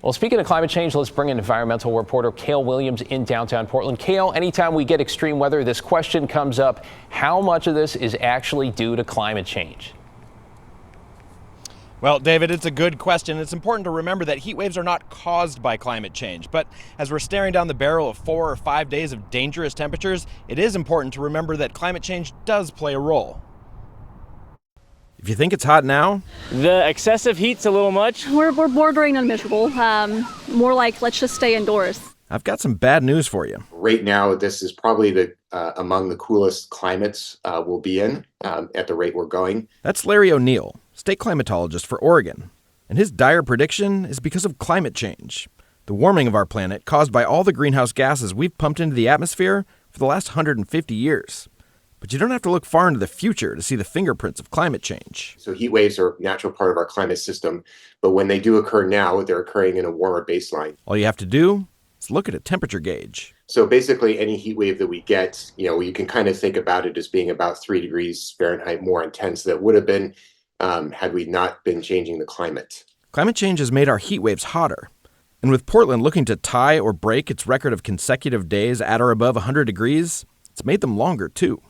Well, speaking of climate change, let's bring in environmental reporter Cale Williams in downtown Portland. Cale, anytime we get extreme weather, this question comes up: how much of this is actually due to climate change? Well, David, it's a good question. It's important to remember that heat waves are not caused by climate change. But as we're staring down the barrel of 4 or 5 days of dangerous temperatures, it is important to remember that climate change does play a role. If you think it's hot now, the excessive heat's a little much. We're bordering on miserable. More like let's just stay indoors. I've got some bad news for you. Right now, this is probably among the coolest climates we'll be in at the rate we're going. That's Larry O'Neill, state climatologist for Oregon. And his dire prediction is because of climate change, the warming of our planet caused by all the greenhouse gases we've pumped into the atmosphere for the last 150 years. But you don't have to look far into the future to see the fingerprints of climate change. So heat waves are a natural part of our climate system, but when they do occur now, they're occurring in a warmer baseline. All you have to do is look at a temperature gauge. So basically, any heat wave that we get, you can kind of think about it as being about 3 degrees Fahrenheit more intense than it would have been had we not been changing the climate. Climate change has made our heat waves hotter. And with Portland looking to tie or break its record of consecutive days at or above 100 degrees, it's made them longer too.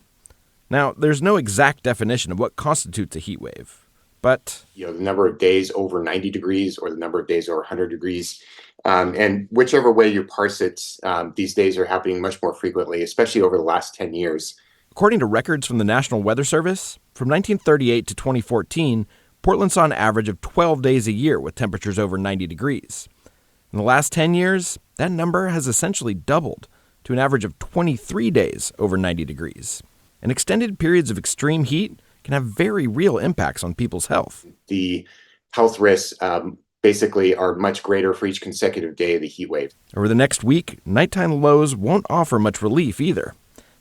Now, there's no exact definition of what constitutes a heat wave, but the number of days over 90 degrees or the number of days over 100 degrees. And whichever way you parse it, these days are happening much more frequently, especially over the last 10 years. According to records from the National Weather Service, from 1938 to 2014, Portland saw an average of 12 days a year with temperatures over 90 degrees. In the last 10 years, that number has essentially doubled to an average of 23 days over 90 degrees. And extended periods of extreme heat can have very real impacts on people's health. The health risks basically are much greater for each consecutive day of the heat wave. Over the next week, nighttime lows won't offer much relief either,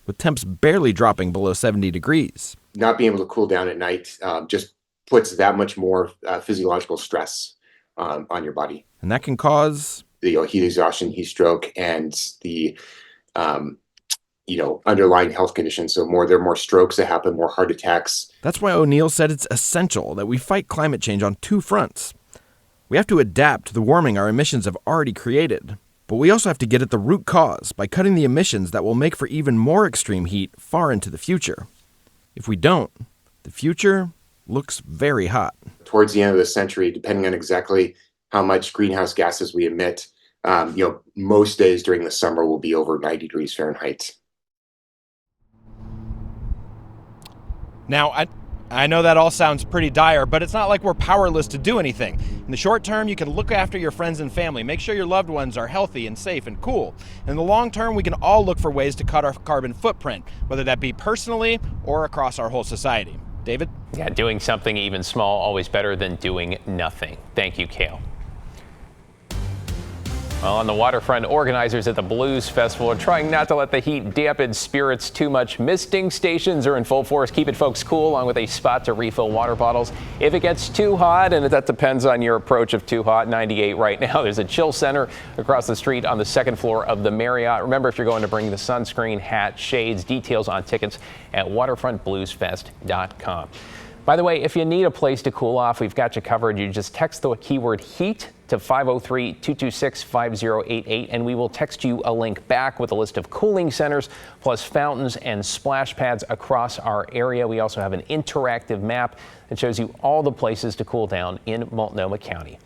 with temps barely dropping below 70 degrees. Not being able to cool down at night just puts that much more physiological stress on your body. And that can cause heat exhaustion, heat stroke, and the underlying health conditions. So there are more strokes that happen, more heart attacks. That's why O'Neill said it's essential that we fight climate change on 2 fronts. We have to adapt to the warming our emissions have already created, but we also have to get at the root cause by cutting the emissions that will make for even more extreme heat far into the future. If we don't, the future looks very hot. Towards the end of the century, depending on exactly how much greenhouse gases we emit, most days during the summer will be over 90 degrees Fahrenheit. Now, I know that all sounds pretty dire, but it's not like we're powerless to do anything. In the short term, you can look after your friends and family, make sure your loved ones are healthy and safe and cool. In the long term, we can all look for ways to cut our carbon footprint, whether that be personally or across our whole society. David? Yeah, doing something even small, always better than doing nothing. Thank you, Cale. Well, on the waterfront, organizers at the Blues Festival are trying not to let the heat dampen spirits too much. Misting stations are in full force, keeping folks cool, along with a spot to refill water bottles if it gets too hot, and that depends on your approach of too hot. 98 right now. There's a chill center across the street on the 2nd floor of the Marriott. Remember, if you're going to bring the sunscreen, hat, shades, details on tickets at waterfrontbluesfest.com. By the way, if you need a place to cool off, we've got you covered. You just text the keyword heat to 503-226-5088, and we will text you a link back with a list of cooling centers, plus fountains and splash pads across our area. We also have an interactive map that shows you all the places to cool down in Multnomah County.